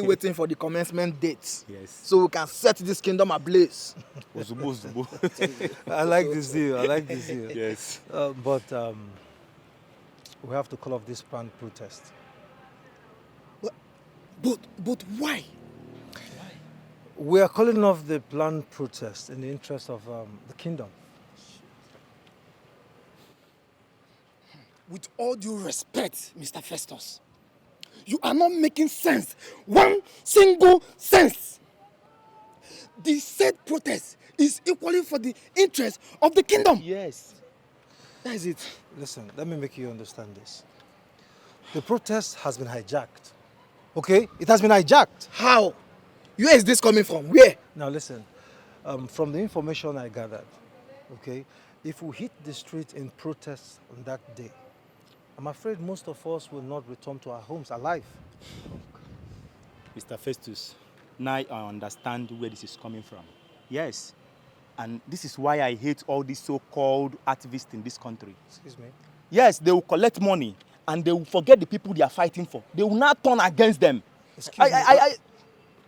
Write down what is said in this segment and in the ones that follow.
waiting for the commencement date. Yes. So we can set this kingdom ablaze. I like this deal. I like this deal. Yes. But we have to call off this planned protest. But why? We are calling off the planned protest in the interest of the kingdom. With all due respect, Mr. Festus, you are not making sense. One single sense. The said protest is equally for the interest of the kingdom. Yes. That is it. Listen, let me make you understand this. The protest has been hijacked. Okay? It has been hijacked. How? Where is this coming from? Where? Now listen, from the information I gathered, okay, if we hit the street in protest on that day, I'm afraid most of us will not return to our homes alive. Mr. Festus, now I understand where this is coming from. Yes. And this is why I hate all these so-called activists in this country. Excuse me? Yes, they will collect money and they will forget the people they are fighting for. They will not turn against them. Excuse me.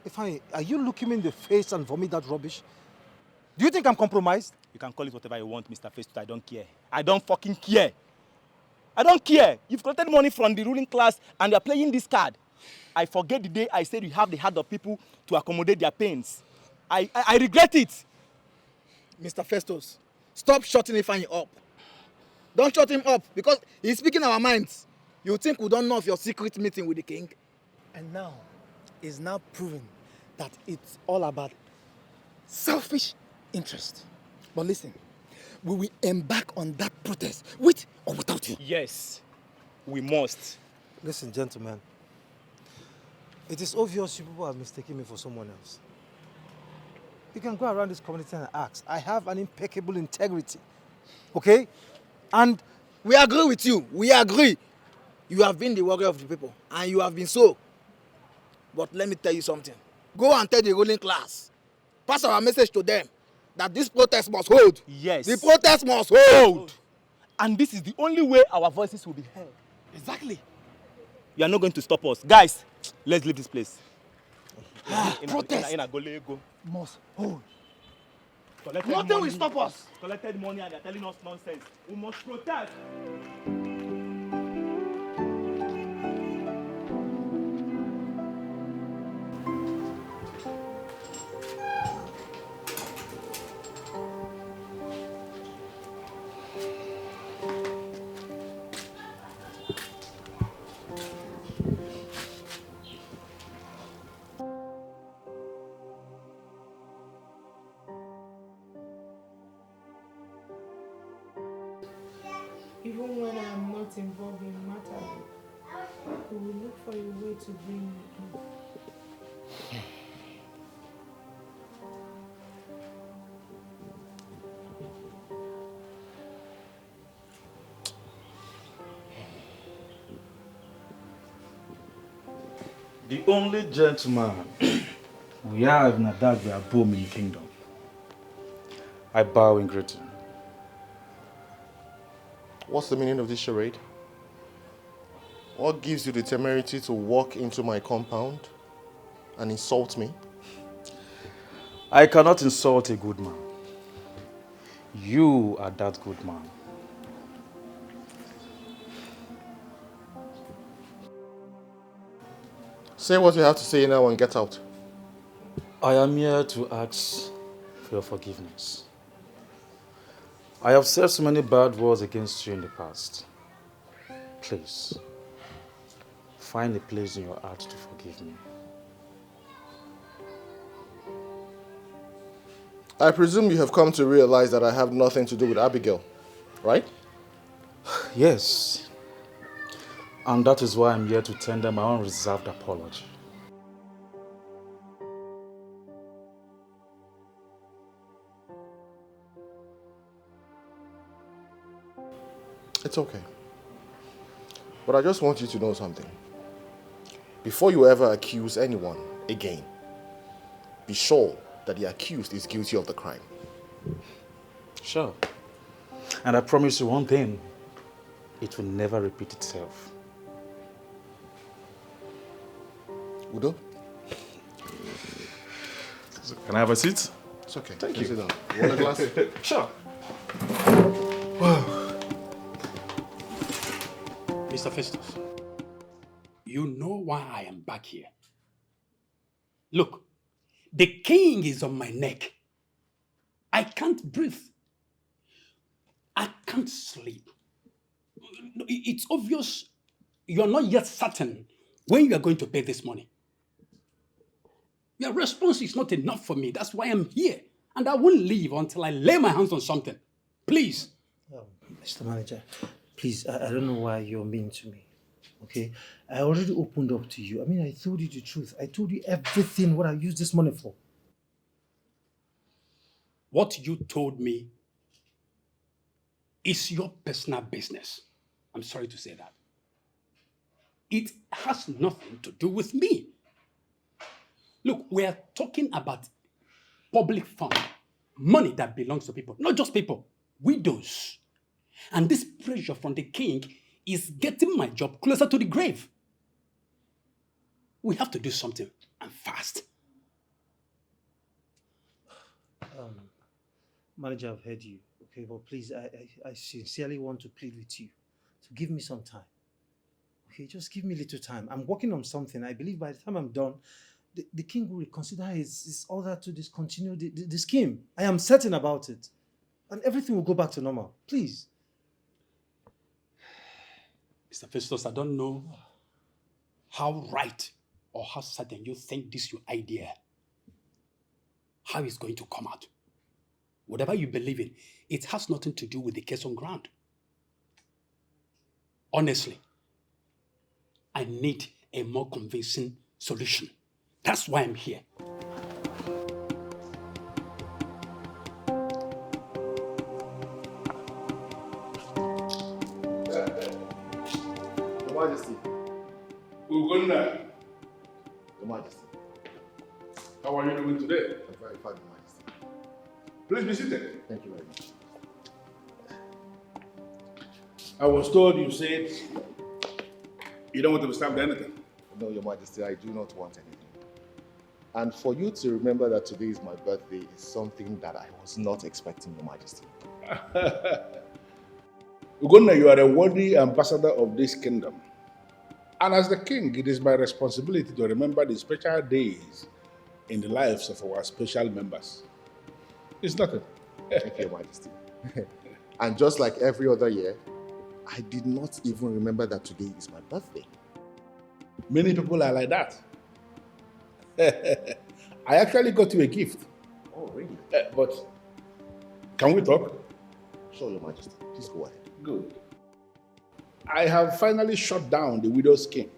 Ifeanyi, are you looking me in the face and vomit that rubbish? Do you think I'm compromised? You can call it whatever you want, Mr. Festus. I don't care. I don't fucking care. I don't care. You've collected money from the ruling class and you're playing this card. I forget the day I said you have the heart of people to accommodate their pains. I regret it. Mr. Festus, stop shutting Ifeanyi up. Don't shut him up because he's speaking our minds. You think we don't know of your secret meeting with the king? And now, it's now proven that it's all about selfish interest. But listen, we will embark on that protest with or without you. Yes, we must. Listen, gentlemen. It is obvious you people are mistaking me for someone else. You can go around this community and ask. I have an impeccable integrity. Okay? And we agree with you. We agree. You have been the warrior of the people. And you have been so. But let me tell you something. Go and tell the ruling class. Pass our message to them. That this protest must hold. Yes. The protest must hold. And this is the only way our voices will be heard. Exactly. You are not going to stop us. Guys, let's leave this place. Protest must hold. Nothing will stop us. Collected money and they're telling us nonsense. We must protest. Even when I am not involved in matters, we will look for a way to bring you in. The only gentleman we have in Adagbe Abom in the kingdom. I bow in greeting. What's the meaning of this charade? What gives you the temerity to walk into my compound and insult me? I cannot insult a good man. You are that good man. Say what you have to say now and get out. I am here to ask for your forgiveness. I have said so many bad words against you in the past. Please, find a place in your heart to forgive me. I presume you have come to realize that I have nothing to do with Abigail, right? Yes. And that is why I'm here to tender my unreserved apology. It's okay. But I just want you to know something. Before you ever accuse anyone again, be sure that the accused is guilty of the crime. Sure. And I promise you one thing. It will never repeat itself. Udo, Can I have a seat? It's okay. Thank Sit you. down. You want a glass? Sure. Mr. Festus, you know why I am back here. Look, the king is on my neck. I can't breathe. I can't sleep. It's obvious you are not yet certain when you are going to pay this money. Your response is not enough for me. That's why I'm here. And I won't leave until I lay my hands on something. Please. Mr. Manager, please, I don't know why you're mean to me. Okay? I already opened up to you. I mean, I told you the truth. I told you everything what I used this money for. What you told me is your personal business. I'm sorry to say that. It has nothing to do with me. Look, we are talking about public fund, money that belongs to people, not just people, widows. And this pressure from the king is getting my job closer to the grave. We have to do something, and fast. Manager, I've heard you. Okay, but please, I sincerely want to plead with you to give me some time. Okay, just give me a little time. I'm working on something. I believe by the time I'm done, the king will reconsider his order to discontinue the scheme. I am certain about it. And everything will go back to normal. Please. Mr. Festus, I don't know how right or how certain you think this your idea, how it's going to come out. Whatever you believe in, it has nothing to do with the case on ground. Honestly, I need a more convincing solution. That's why I'm here. Your Majesty. Uganda, Your Majesty. how are you doing today? I'm very fine, Your Majesty. Please be seated. Thank you very much. I was told you said you don't want to be stabbed anything. No, Your Majesty, I do not want anything. And for you to remember that today is my birthday is something that I was not expecting, Your Majesty. Uganda, you are a worthy ambassador of this kingdom. And as the king, it is my responsibility to remember the special days in the lives of our special members. It's nothing. Thank you, Your Majesty. And just like every other year, I did not even remember that today is my birthday. Many people are like that. I actually got you a gift. Oh, really? But can we talk? Sure, Your Majesty. Please go ahead. Good. I have finally shut down the widow's scheme.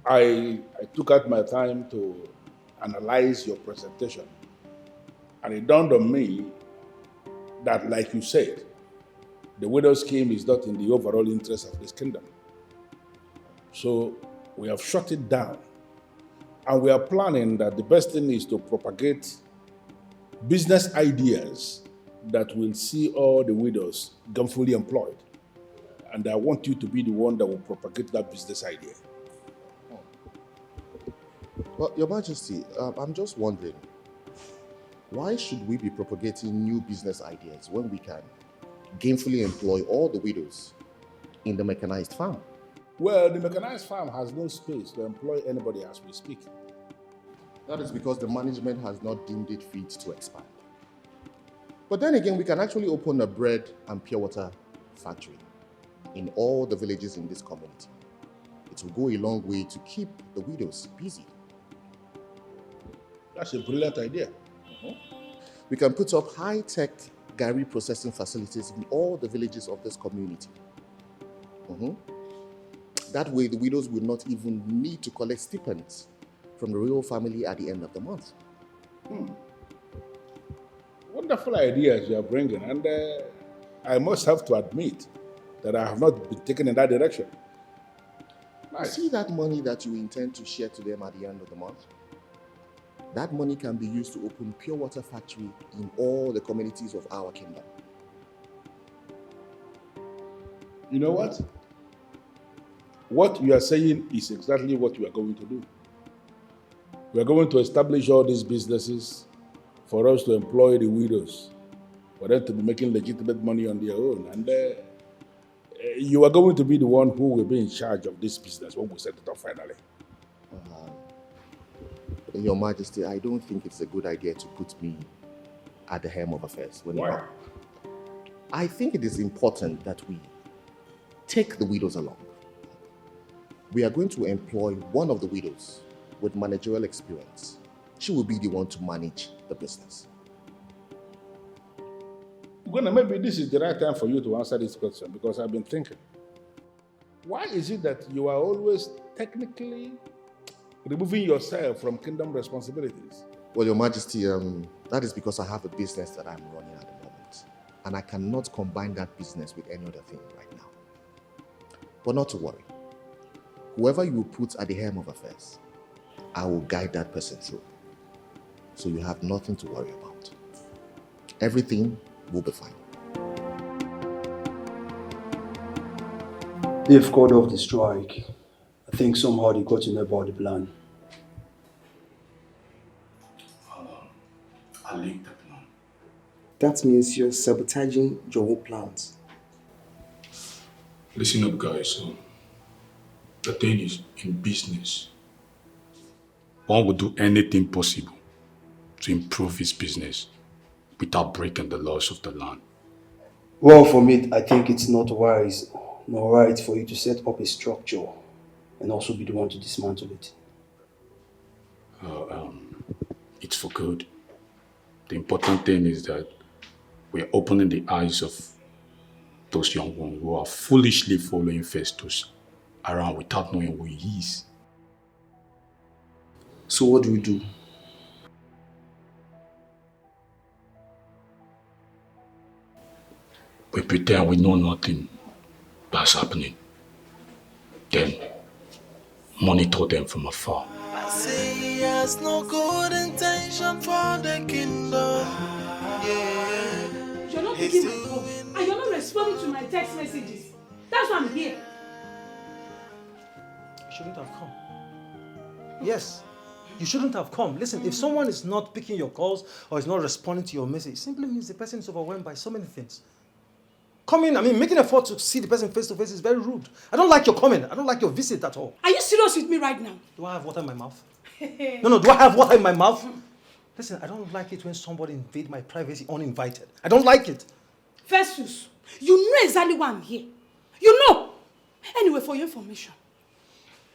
I took out my time to analyze your presentation, and it dawned on me that, like you said, the widow's scheme is not in the overall interest of this kingdom. So we have shut it down, and we are planning that the best thing is to propagate business ideas that will see all the widows gainfully employed. And I want you to be the one that will propagate that business idea. Well, Your Majesty, I'm just wondering, why should we be propagating new business ideas when we can gainfully employ all the widows in the mechanized farm? Well, the mechanized farm has no space to employ anybody as we speak. That is because the management has not deemed it fit to expand. But then again, we can actually open a bread and pure water factory in all the villages in this community. It will go a long way to keep the widows busy. That's a brilliant idea. We can put up high-tech gari processing facilities in all the villages of this community. That way, the widows will not even need to collect stipends from the royal family at the end of the month. Wonderful ideas you are bringing, and I must have to admit that I have not been taken in that direction. Nice. See that money that you intend to share to them at the end of the month? That money can be used to open pure water factory in all the communities of our kingdom. You know what? What you are saying is exactly what you are going to do. We are going to establish all these businesses for us to employ the widows, for them to be making legitimate money on their own. And you are going to be the one who will be in charge of this business when we set it up finally. Your Majesty, I don't think it's a good idea to put me at the helm of affairs. Why? I think it is important that we take the widows along. We are going to employ one of the widows with managerial experience. She will be the one to manage the business. Maybe this is the right time for you to answer this question, because I've been thinking. Why is it that you are always technically removing yourself from kingdom responsibilities? Well, Your Majesty, that is because I have a business that I'm running at the moment, and I cannot combine that business with any other thing right now. But not to worry. Whoever you put at the helm of affairs, I will guide that person through. So you have nothing to worry about. Everything will be fine. They've called off the strike. I think somehow they got to know about the plan. I like the plan. That means you're sabotaging your own plans. Listen up, guys. The thing is, in business, one would do anything possible to improve his business without breaking the laws of the land. Well, for me, I think it's not wise nor right for you to set up a structure and also be the one to dismantle it. It's for good. The important thing is that we're opening the eyes of those young ones who are foolishly following Festus around without knowing who he is. So what do we do? We pretend we know nothing that's happening. Then monitor them from afar. I say he has no good intention for the kingdom. Yeah. You're not picking my call, and you're not responding to my text messages. That's why I'm here. You shouldn't have come. Yes, you shouldn't have come. Listen, if someone is not picking your calls or is not responding to your message, it simply means the person is overwhelmed by so many things. Coming, making an effort to see the person face to face is very rude. I don't like your comment. I don't like your visit at all. Are you serious with me right now? Do I have water in my mouth? No, do I have water in my mouth? Listen, I don't like it when somebody invades my privacy uninvited. I don't like it. Festus, you know exactly why I'm here. You know. Anyway, for your information,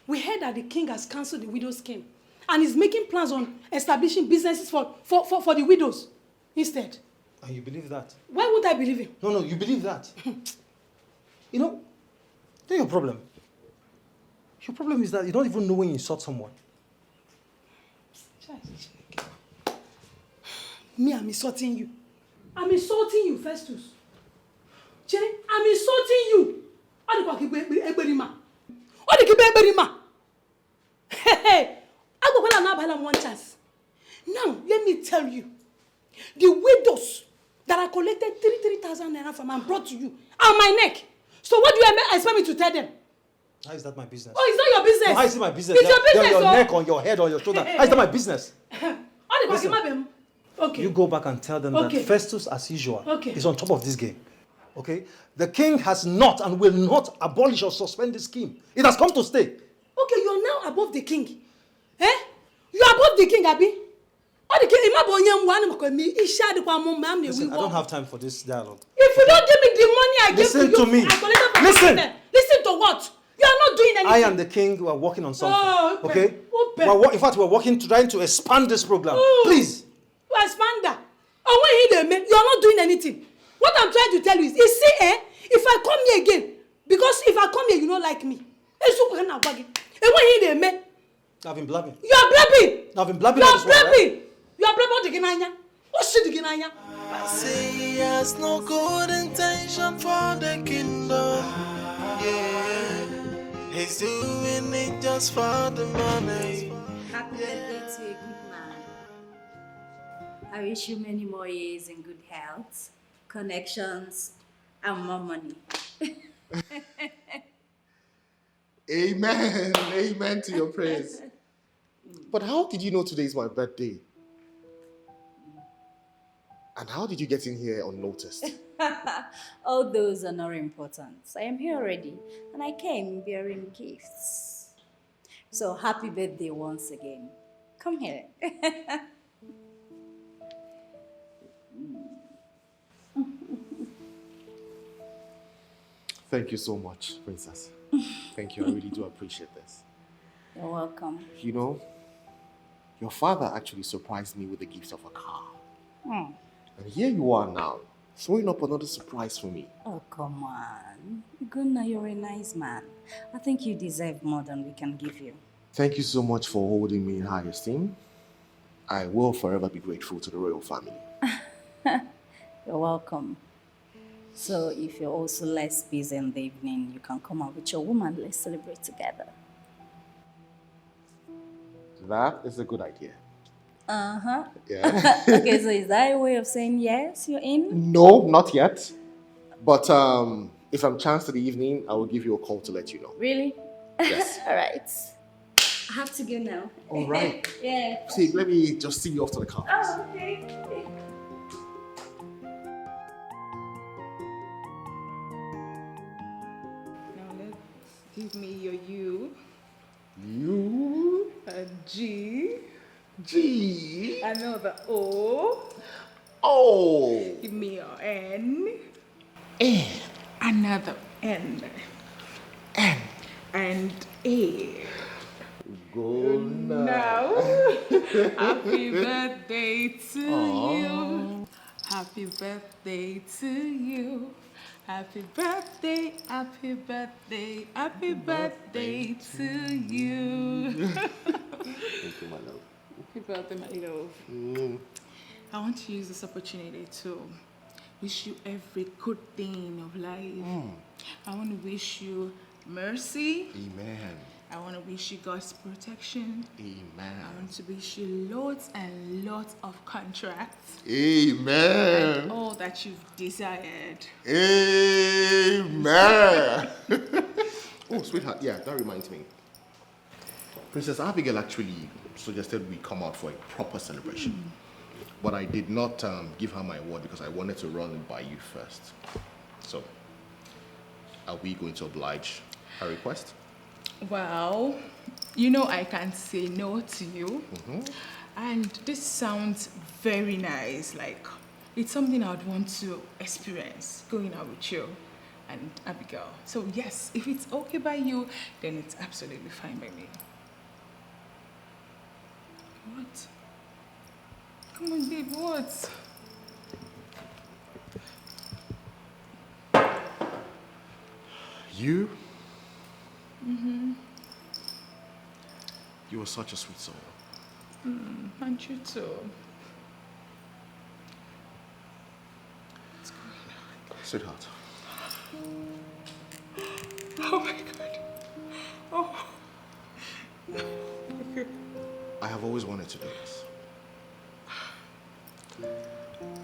we heard that the king has cancelled the widows' scheme and is making plans on establishing businesses for the widows instead. And you believe that? Why would I believe him? No, you believe that. You know, that's your problem. Your problem is that you don't even know when you insult someone. Me, I'm insulting you. I'm insulting you, Festus. Jenny, I'm insulting you. Hey, I go one chance. Now, let me tell you, the widows that I collected 3,000 naira from and brought to you are my neck. So what do you expect me to tell them? How is that my business? Oh, it's not your business. No, how is it my business? It's your business. Your neck, on your head, on your shoulder. How is that my business? Listen, okay. You go back and tell them that Festus, as usual, is on top of this game. Okay? The king has not and will not abolish or suspend this scheme. It has come to stay. Okay, you're now above the king. Eh? You're above the king, Abi. Listen, I don't have time for this dialogue. If you don't give me the money I give to you, Listen to me. Listen. Listen to what? You are not doing anything. I and the king were working on something. Oh, okay? In fact, we're working, trying to expand this program. Please. You expand that. Oh, when you are not doing anything. What I'm trying to tell you is, if I come here again, because if I come here, you don't like me. I've been blabbing. You are blabbing. I've been blabbing. You are blabbing. You are blabbing. What's the Ginanya? I say he has no good intention for the kingdom. Yeah, he's doing it just for the money. Happy birthday to a good man. I wish you many more years in good health, connections, and more money. Amen. Amen to your praise. But how did you know today is my birthday? And how did you get in here unnoticed? All those are not important. I am here already, and I came bearing gifts. So happy birthday once again. Come here. Thank you so much, Princess. Thank you, I really do appreciate this. You're welcome. You know, your father actually surprised me with the gift of a car. Hmm. And here you are now, throwing up another surprise for me. Oh, come on. Gunnar, you're a nice man. I think you deserve more than we can give you. Thank you so much for holding me in high esteem. I will forever be grateful to the royal family. You're welcome. So if you're also less busy in the evening, you can come out with your woman. Let's celebrate together. That is a good idea. Uh-huh. Yeah. Okay, so is that a way of saying yes, you're in? No, not yet. But if I'm chance to the evening, I will give you a call to let you know. Really? Yes. All right. I have to go now. All right. Yeah. See, let me just see you off to the car. Oh, okay. Now let's give me your U. U. A G. G. Another O. O. Give me your N. N. Another N. N. And A. Go Now, happy birthday to you. Happy birthday to you. Happy birthday, happy birthday, happy birthday to you. Thank you, my love. Happy birthday, my love. I want to use this opportunity to wish you every good thing of life. I want to wish you mercy. Amen. I want to wish you God's protection. Amen. I want to wish you loads and lots of contracts. Amen. And all that you've desired. Amen. Oh, sweetheart, yeah, that reminds me. Princess Abigail actually suggested we come out for a proper celebration. But I did not give her my word because I wanted to run it by you first. So, are we going to oblige her request? Well, you know I can't say no to you. And this sounds very nice. Like, it's something I would want to experience, going out with you and Abigail. So yes, if it's okay by you, then it's absolutely fine by me. What? Come on, babe, what? You? You are such a sweet soul. And you too. Sweetheart. Oh my God. Oh. I have always wanted to do this.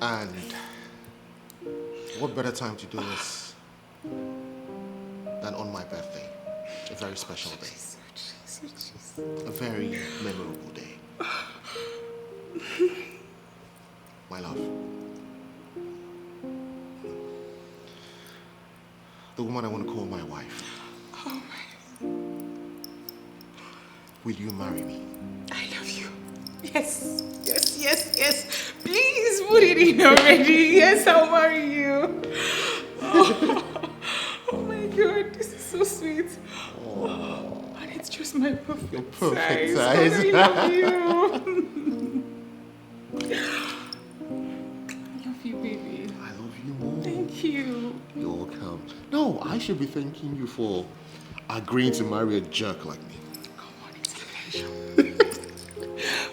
And what better time to do this than on my birthday? A very special day. A very memorable day. My love. The woman I want to call my wife. Oh my. Will you marry me? I love you. Yes, yes, yes, yes. Please put it in already. Yes, I'll marry you. Oh my God, this is so sweet. Oh, and it's just my perfect, Your perfect size. size. I love you. I love you, baby. I love you more. Thank you. You're welcome. No, I should be thanking you for agreeing to marry a jerk like me. Come on, it's a pleasure.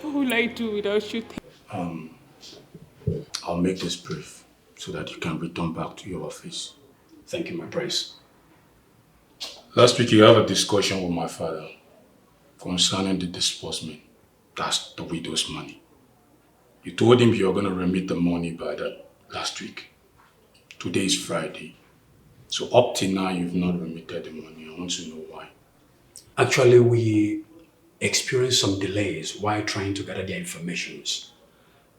What will I do without you? I'll make this brief so that you can return back to your office. Thank you, my praise. Last week you had a discussion with my father concerning the disbursement. That's the widow's money. You told him you were going to remit the money by that last week. Today is Friday. So up till now, you've not remitted the money. I want to know why. Actually, we experienced some delays while trying to gather their informations.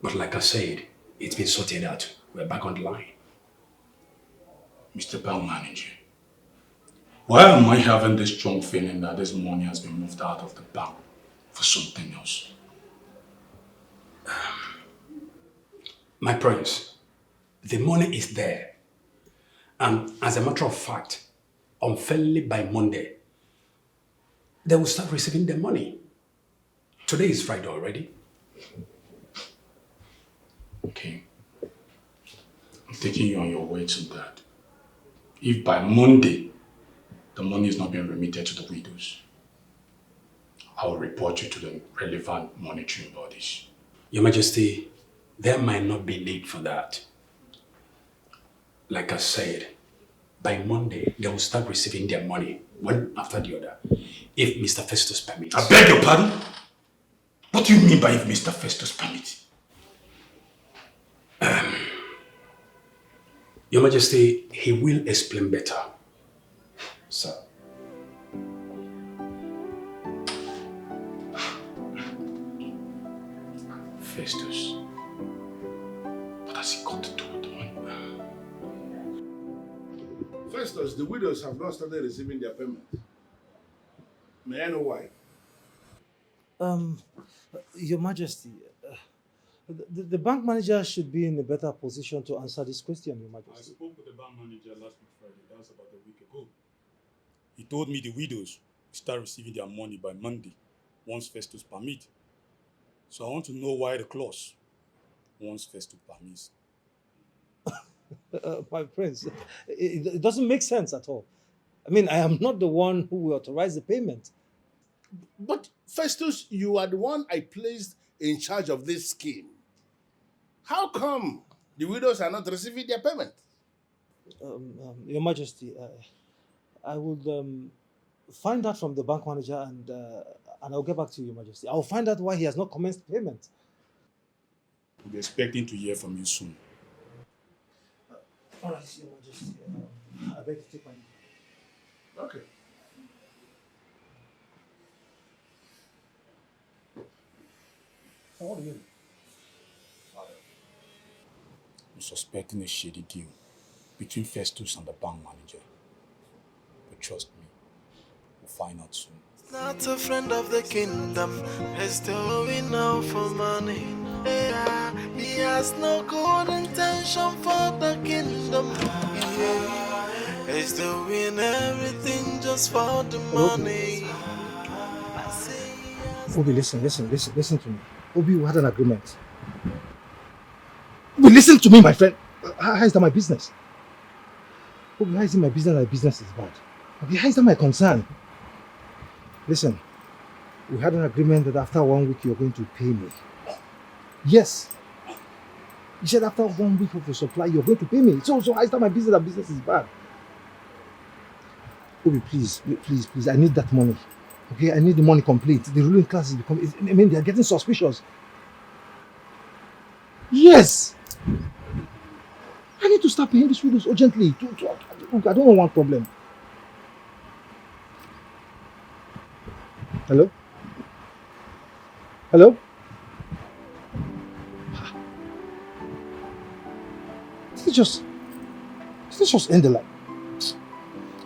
But like I said, it's been sorted out. We're back on the line. Mr. Bank Manager, why am I having this strong feeling that this money has been moved out of the bank for something else? My prince, the money is there. And as a matter of fact, unfairly by Monday, they will start receiving their money. Today is Friday already. Okay. I'm taking you on your word to that. If by Monday the money is not being remitted to the widows, I will report you to the relevant monitoring bodies. Your Majesty, there might not be need for that. Like I said, by Monday, they will start receiving their money, one after the other, if Mr. Festus permits. I beg your pardon? What do you mean by if Mr. Festus permits? Your Majesty, he will explain better. Sir. Festus. What has he got to do with the money? Festus, the widows have not started receiving their payment. May I know why? Your Majesty, the bank manager should be in a better position to answer this question, Your Majesty. I spoke with the bank manager last week Friday. That was about a week ago. He told me the widows will start receiving their money by Monday, once Festus permits. So I want to know why the clause, once Festus permits. My prince, it doesn't make sense at all. I mean, I am not the one who will authorize the payment. But Festus, you are the one I placed in charge of this scheme. How come the widows are not receiving their payment? Your Majesty, I would find out from the bank manager and I'll get back to you, Your Majesty. I'll find out why he has not commenced payment. We'll be expecting to hear from you soon. All right, Your Majesty. I beg to take my leave. Okay. What do you mean? I'm suspecting a shady deal between Festus and the bank manager. But trust me, we'll find out soon. Not a friend of the kingdom, he's doing out for money. Yeah, he has no good intention for the kingdom. Yeah, he's doing everything just for the money. Obi, listen to me. Obi, we had an agreement. Obi, listen to me, my friend. How is that my business? Obi, how is it my business that business is bad? Obi, how is that my concern? Listen, we had an agreement that after 1 week you're going to pay me. Yes. You said after 1 week of your supply you're going to pay me. So how is that my business that business is bad? Obi, please, I need that money. Okay, I need the money complete. The ruling class is becoming, I mean, they are getting suspicious. Yes! I need to start paying these widows urgently. Look, I don't want one problem. Hello? Hello? Let's just end the line.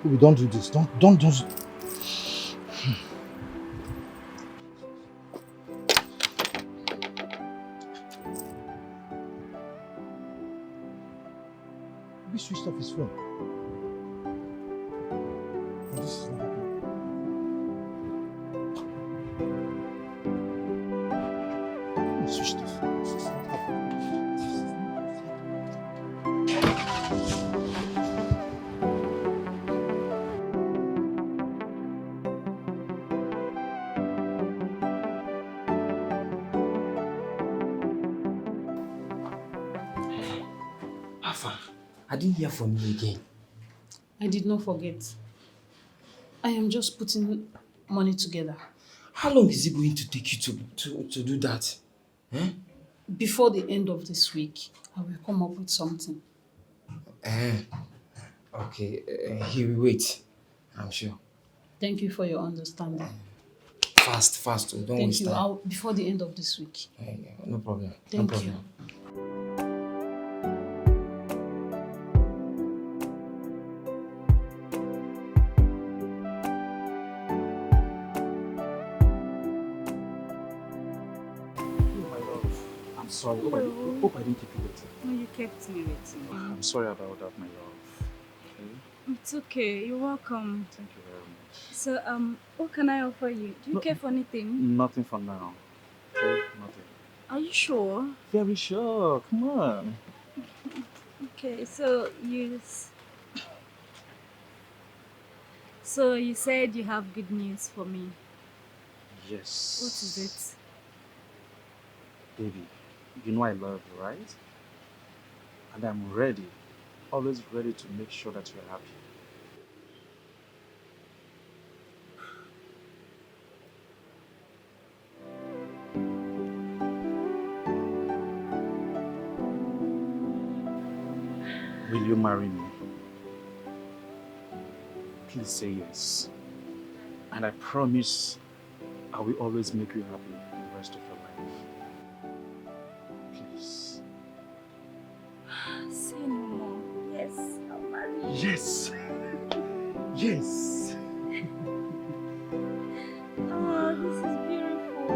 We don't do this. Don't. We switched off his phone. And this is not happening. We switched off. This is not happening. I didn't hear from you again. I did not forget. I am just putting money together. How long is it going to take you to do that? Eh? Before the end of this week, I will come up with something. Okay, he will wait, I'm sure. Thank you for your understanding. fast. Don't Thank waste you. time. Before the end of this week. No problem. Thank no you. problem. I'm sorry. Hello. Hope I didn't keep you waiting. No, you kept me waiting. I'm sorry about that, my love. Okay? It's okay. You're welcome. Thank you very much. So, what can I offer you? Do you care for anything? Nothing for now. Okay? Nothing. Are you sure? Very sure. Come on. Okay, so you said you have good news for me. Yes. What is it? Baby, you know I love you, right? And I'm ready, always ready to make sure that you're happy. Will you marry me? Please say yes. And I promise I will always make you happy the rest of your life. Please. Say no more. Yes, I'll marry you. Yes! Yes! Oh, this is beautiful.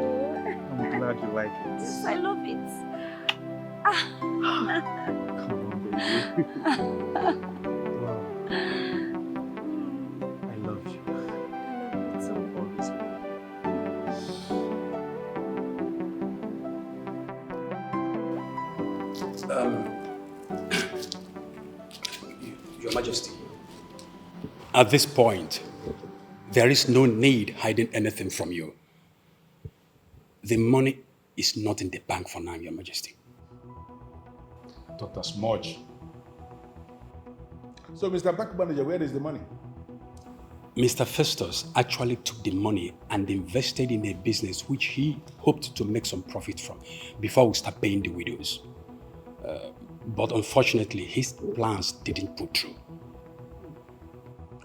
I'm glad you like it. Yes, I love it. Come on, baby. Wow. I love you. I love you too. Always Your Majesty, at this point, there is no need hiding anything from you. The money is not in the bank for now, Your Majesty. I thought as much. So, Mr. Bank Manager, where is the money? Mr. Festus actually took the money and invested in a business which he hoped to make some profit from before we start paying the widows. But unfortunately, his plans didn't put through.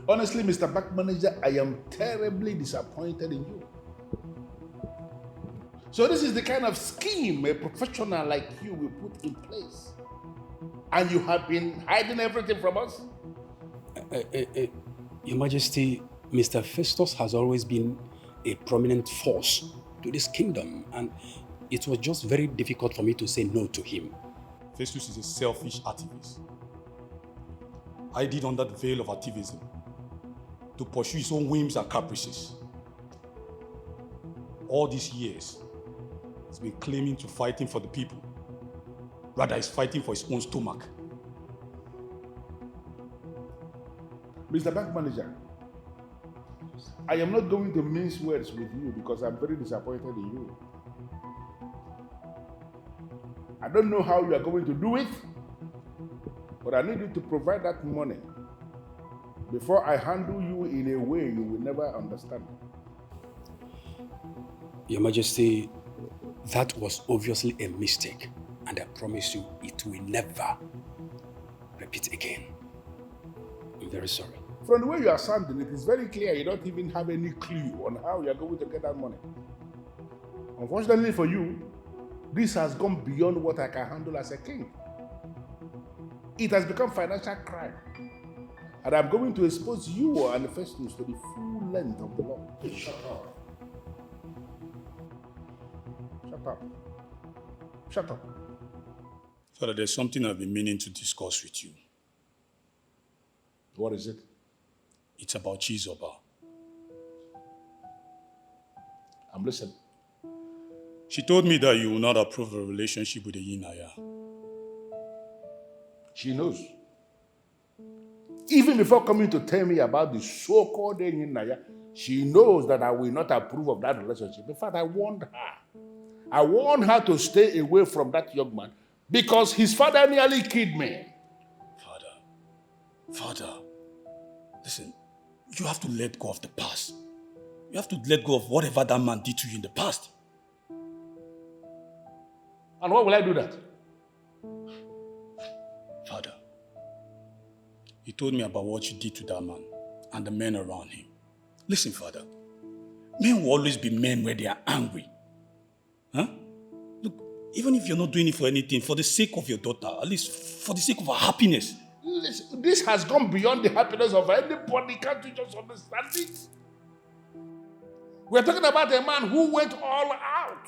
Honestly, Mr. Bank Manager, I am terribly disappointed in you. So this is the kind of scheme a professional like you will put in place. And you have been hiding everything from us? Your Majesty, Mr. Festus has always been a prominent force to this kingdom, and it was just very difficult for me to say no to him. Festus is a selfish activist. I did under the veil of activism to pursue his own whims and caprices. All these years, he's been claiming to fighting for the people. Rather, he's fighting for his own stomach. Mr. Bank Manager, I am not going to mince words with you because I'm very disappointed in you. I don't know how you are going to do it, but I need you to provide that money before I handle you in a way you will never understand. Your Majesty, that was obviously a mistake, and I promise you it will never repeat again. I'm very sorry. From the way you are sounding, it is very clear you don't even have any clue on how you are going to get that money. Unfortunately for you, this has gone beyond what I can handle as a king. It has become financial crime. And I'm going to expose you and Festus to the full length of the law. Shut up. Shut up. Shut up. Father, there's something I've been meaning to discuss with you. What is it? It's about Chizoba. I'm listening. She told me that you will not approve a relationship with the Yinaya. She knows. Even before coming to tell me about the so-called Yinaya, she knows that I will not approve of that relationship. In fact, I warned her. I warned her to stay away from that young man because his father nearly killed me. Father, listen, you have to let go of the past. You have to let go of whatever that man did to you in the past. And why will I do that? Father, he told me about what you did to that man and the men around him. Listen, Father, Men will always be men where they are angry. Huh? Look, even if you're not doing it for anything, for the sake of your daughter, at least for the sake of her happiness. Listen, this has gone beyond the happiness of anybody. Can't you just understand it? We're talking about a man who went all out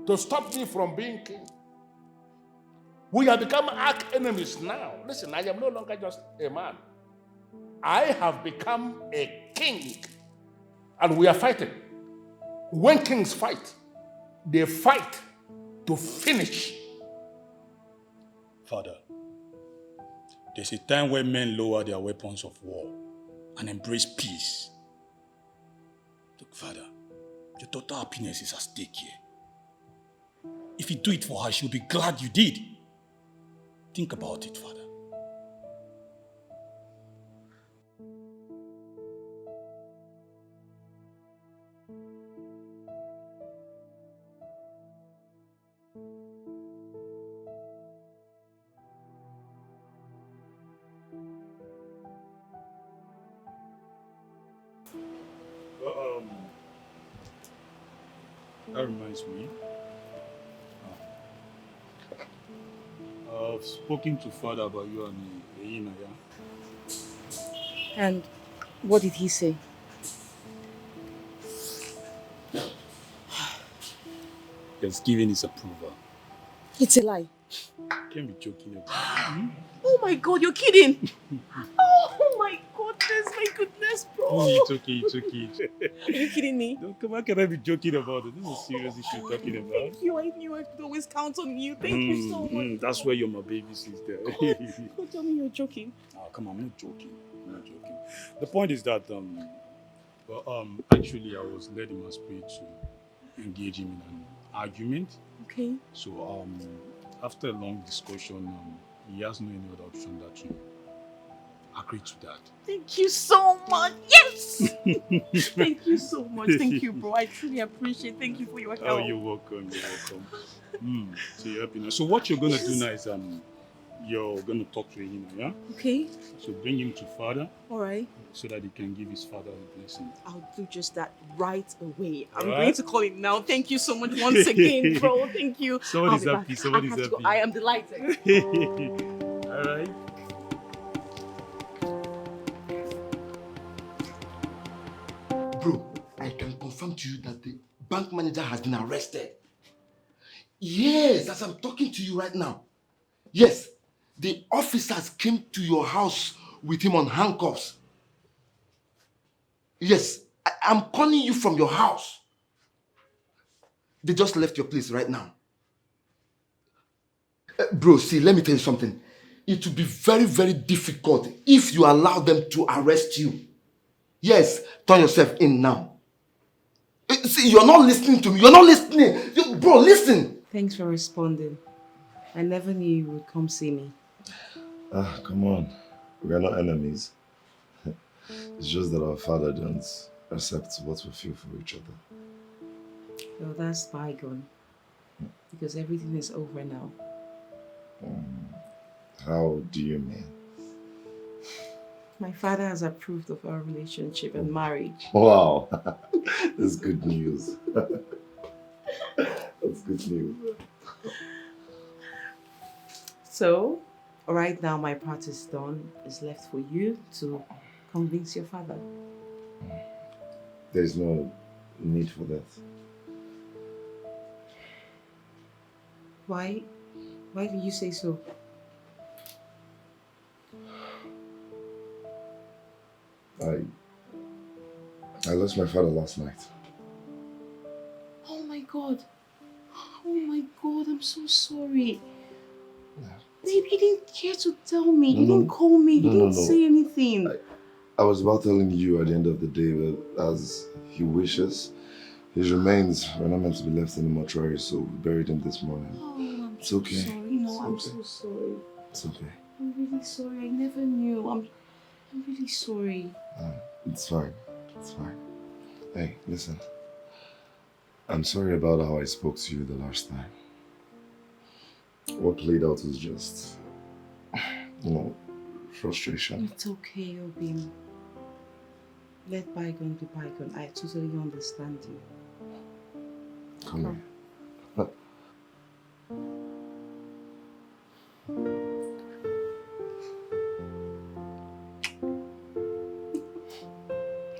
to stop me from being king. We have become arch enemies now. Listen, I am no longer just a man. I have become a king. And we are fighting. When kings fight, they fight to finish. Father, there's a time when men lower their weapons of war and embrace peace. Look, Father, your daughter's happiness is at stake here. If you do it for her, she'll be glad you did. Think about it, Father. That reminds me. I've spoken to Father about you and Reina, yeah? And what did he say? He has given his approval. It's a lie. Can't be joking about. Oh my God, you're kidding! Oh my goodness, my goodness, bro! It's okay. Are you kidding me? No, come on, can I be joking about it? This is a serious issue you're talking about. Thank you, I knew I could always count on you. Thank you so much. That's why you're my baby sister. God, tell me you're joking. Oh, come on, I'm not joking. The point is that, actually I was led in my spirit to engage him in an argument. Okay. So, after a long discussion, he has no any other option than to agree to that. Thank you so much. Yes! Thank you so much. Thank you, bro. I truly appreciate it. Thank you for your help. Oh, you're welcome. So you're happy now. So what you're gonna do now is you're gonna talk to him, yeah? Okay. So bring him to Father. All right. So that he can give his father a blessing. I'll do just that right away. I'm Alright. going to call him now. Thank you so much once again, bro. Thank you. Somebody's I'll be happy. back. Somebody's I have to go. happy. I am delighted. All right. Bro, I can confirm to you that the bank manager has been arrested. Yes, as I'm talking to you right now. Yes, the officers came to your house with him on handcuffs. Yes, I'm calling you from your house. They just left your place right now. Bro, see, let me tell you something. It will be very, very difficult if you allow them to arrest you. Yes, turn yourself in now. See, you're not listening to me. You're not listening. Bro, listen. Thanks for responding. I never knew you would come see me. Come on. We are not enemies. It's just that our father don't accept what we feel for each other. Well, that's bygone. Because everything is over now. How do you mean? My father has approved of our relationship and marriage. Wow. That's good news. That's good news. So, right now my part is done. It's left for you to convince your father. There's no need for that. Why? Why do you say so? I lost my father last night. Oh my God. Oh my God, I'm so sorry. Babe, you didn't care to tell me. You didn't call me. You didn't say anything. I was about telling you at the end of the day that as he wishes, his remains were not meant to be left in the mortuary, so we buried him this morning. Oh, I'm It's so okay. sorry. I'm so sorry. It's okay. I'm really sorry. I never knew. I'm really sorry. It's fine. It's fine. Hey, listen. I'm sorry about how I spoke to you the last time. What played out was just, frustration. It's okay, Obim. Let bygone be bygone. I totally understand you. Come on.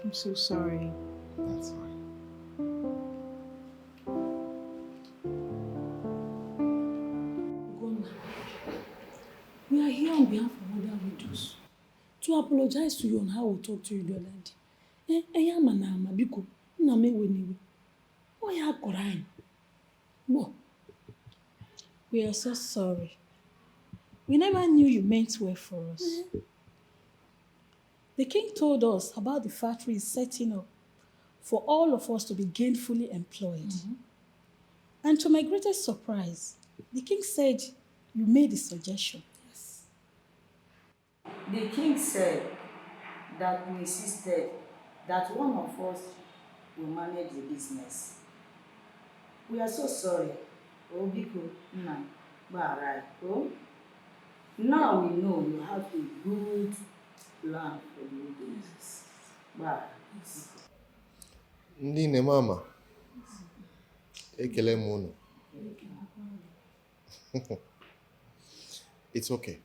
I'm so sorry. That's fine. Gona, we are here on behalf of other widows to apologize to you on how we talked to you the other day. Eya mana ama biko, nna m ewe n'iwe. Ọ ya kọrọ anyị. Bo. We are so sorry. We never knew you meant well for us. The king told us about the factory he's setting up for all of us to be gainfully employed. And to my greatest surprise, the king said you made the suggestion. Yes. The king said that we insisted that one of us will manage the business. We are so sorry. Oh, Biko, Nna, Barai. Oh, now we know you have a good plan for the business. Bye. Ndine mama. Ekele m unu. It's okay.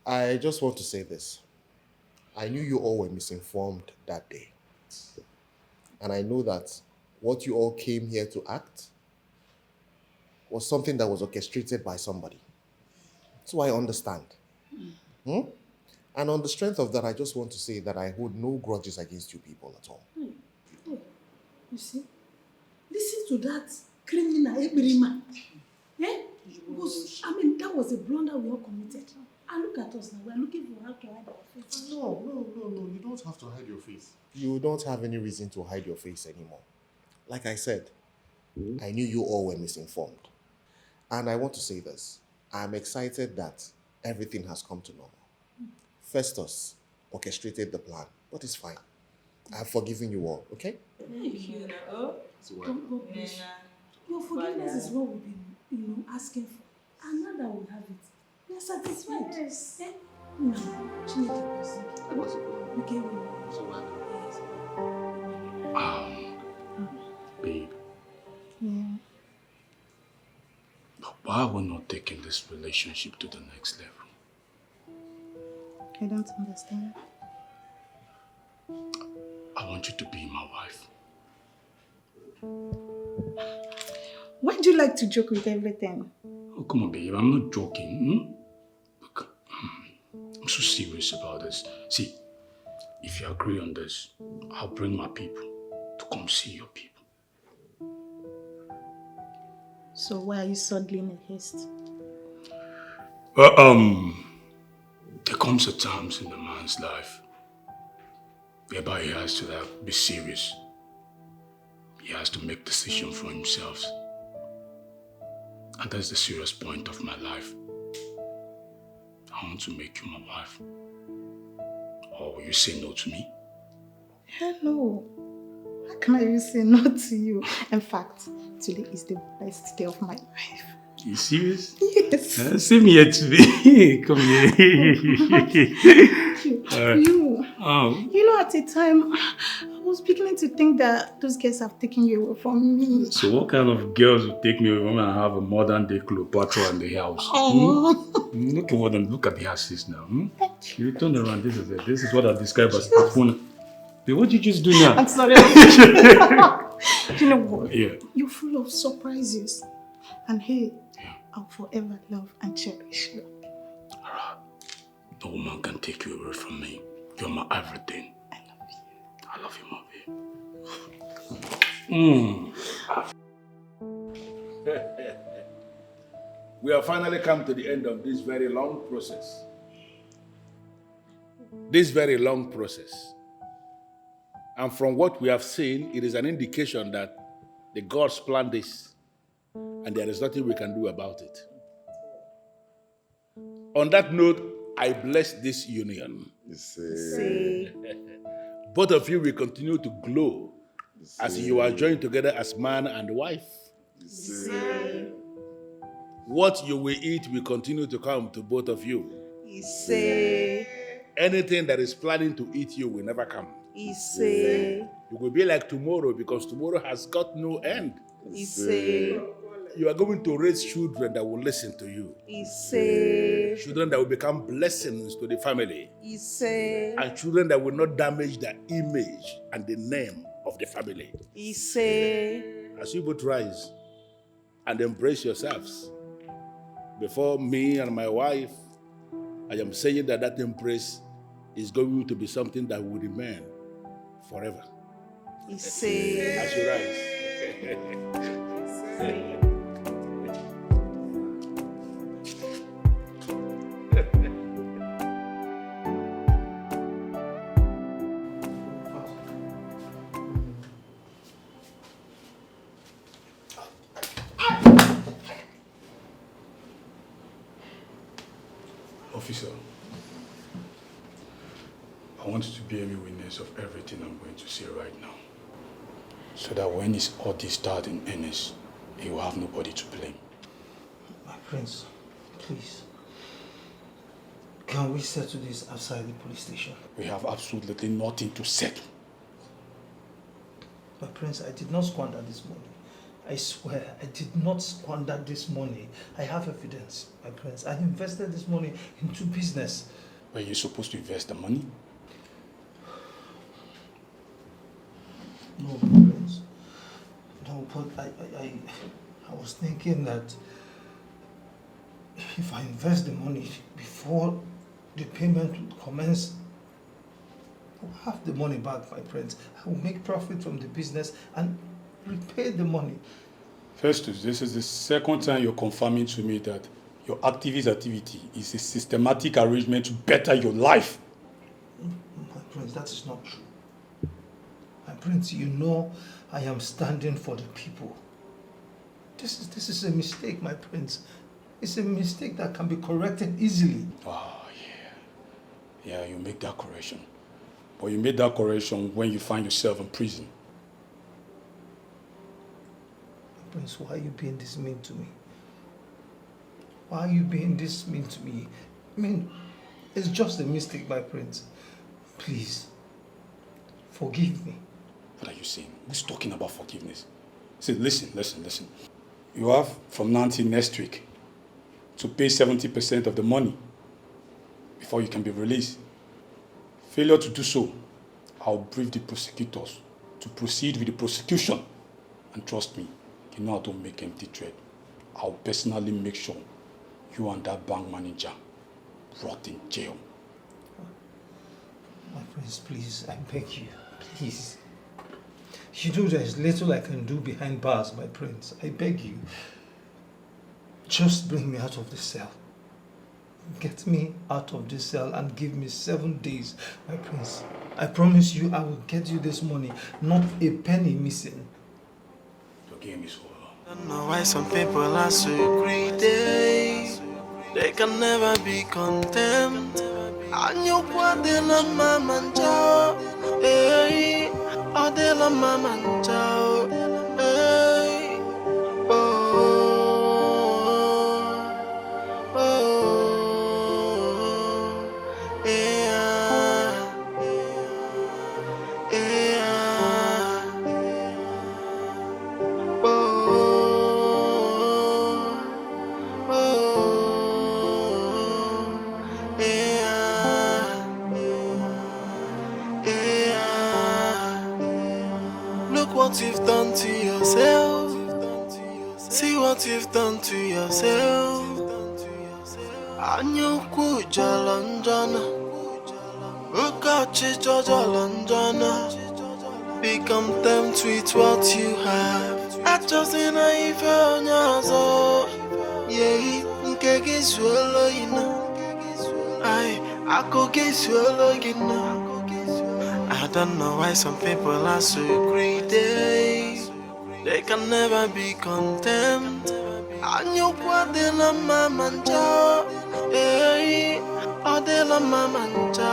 I just want to say this. I knew you all were misinformed that day. And I know that what you all came here to act was something that was orchestrated by somebody. So I understand. And on the strength of that, I just want to say that I hold no grudges against you people at all. You see? Listen to that criminal Ebrima. Eh? Because, I mean, that was a blunder we all committed. And look at us now. We are looking for how to hide our face. No. You don't have to hide your face. You don't have any reason to hide your face anymore. Like I said, I knew you all were misinformed. And I want to say this. I'm excited that everything has come to normal. Festus orchestrated the plan, but it's fine. I've forgiven you all, okay? Thank you. So God bless you. Your forgiveness is what we've been, asking for. And now that we have it, we are satisfied. Yes. Eh? No, you gave me. Babe. Yeah. But why are we not taking this relationship to the next level? I don't understand. I want you to be my wife. Why do you like to joke with everything? Oh, come on, babe. I'm not joking. Look, I'm so serious about this. See, if you agree on this, I'll bring my people to come see your people. So why are you suddenly in a haste? Well, there comes a time in a man's life whereby he has to be serious. He has to make decisions for himself. And that's the serious point of my life. I want to make you my wife. Or will you say no to me? Hell no. How can I even say no to you? In fact, today is the best day of my life. You serious? Yes. Same here today. Come here. Thank you. You know, at a time, I was beginning to think that those girls have taken you away from me. So what kind of girls would take me away when I have a modern day Cleopatra in the house? Look at what them. Look at the asses now. You turn around. This is what I describe as Afuna. What did you just do now? I'm sorry. You know what? Yeah. You're full of surprises. And hey, I'll forever love and cherish you. No woman can take you away from me. You're my everything. I love you, my babe. We have finally come to the end of this very long process. This very long process. And from what we have seen, it is an indication that the gods planned this. And there is nothing we can do about it. On that note, I bless this union. Both of you will continue to glow as you are joined together as man and wife. What you will eat will continue to come to both of you. anything that is planning to eat you will never come. Ise. You will be like tomorrow because tomorrow has got no end. Ise. You are going to raise children that will listen to you. Ise. Children that will become blessings to the family. Ise. And children that will not damage the image and the name of the family. Ise. As you both rise and embrace yourselves, before me and my wife, I am saying that that embrace is going to be something that will remain forever. Ise. As you rise. Officer, I want you to bear me witness of everything I'm going to say right now. So that when it's all this start in earnest, you will have nobody to blame. My prince, please. Can we settle this outside the police station? We have absolutely nothing to settle. My prince, I did not squander this money. I swear, I did not squander this money. I have evidence, my prince. I invested this money into business. Were you supposed to invest the money? No, my prince. No, but I was thinking that if I invest the money before the payment would commence, I'll have the money back, my prince. I will make profit from the business and repay the money. Festus, this is the second time you're confirming to me that your activist activity is a systematic arrangement to better your life. My prince, that is not true. My prince, you know I am standing for the people. This is a mistake, my prince. It's a mistake that can be corrected easily. Oh, yeah. Yeah, you make that correction. But you made that correction when you find yourself in prison. Prince, why are you being this mean to me? Why are you being this mean to me? I mean, it's just a mistake, my prince. Please, forgive me. What are you saying? Who's talking about forgiveness? See, listen. You have from now until next week to pay 70% of the money before you can be released. Failure to do so, I'll brief the prosecutors to proceed with the prosecution. And trust me, you know I don't make empty threat. I'll personally make sure you and that bank manager rot in jail. My prince, please, I beg you, please. You know there's little I can do behind bars, my prince. I beg you. Just bring me out of the cell. Get me out of this cell and give me 7 days, my prince. I promise you I will get you this money, not a penny missing. Your game is over. I don't know why some people are so greedy. They can never be content. And you want them on my mancha. Hey, are they on my mancha? Hey, look what you've done to yourself. See what you've done to yourself. Anyukwu jalanjana, ukachi jalanjana. Be content with what you have. Achọzi na ife onye ọzọ. Yeah, nke gị zuolo gị na. Ay, akụ gị zuolo gị na. I don't know why some people are so greedy. They can never be content. And you put in a mancha. Hey, or de la mancha.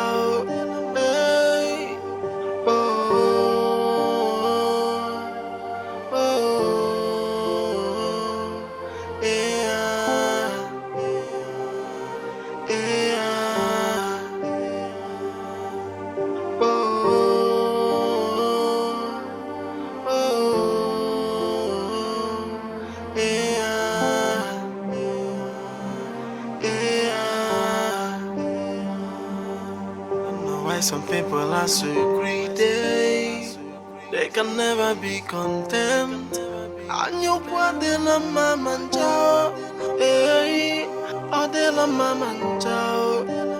Hey, Some people are so greedy, they can never be content. And you put in a mama and child, hey, or they la mama and child.